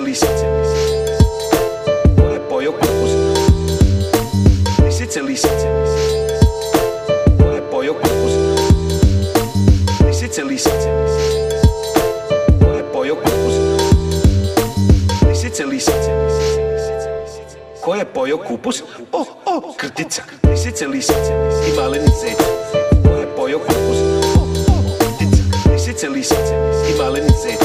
lisice, lisice. Ko je pojeo kupus? Lisice, lisice. Ko je pojeo kupus? Lisice, lisice. Ko je pojeo kupus? Lisice, lisice. Ko je pojeo kupus? Krtica. Lisice, lisice. I maleni zec. Ko je pojeo kupus? Krtica. Lisice, lisice. I maleni zec.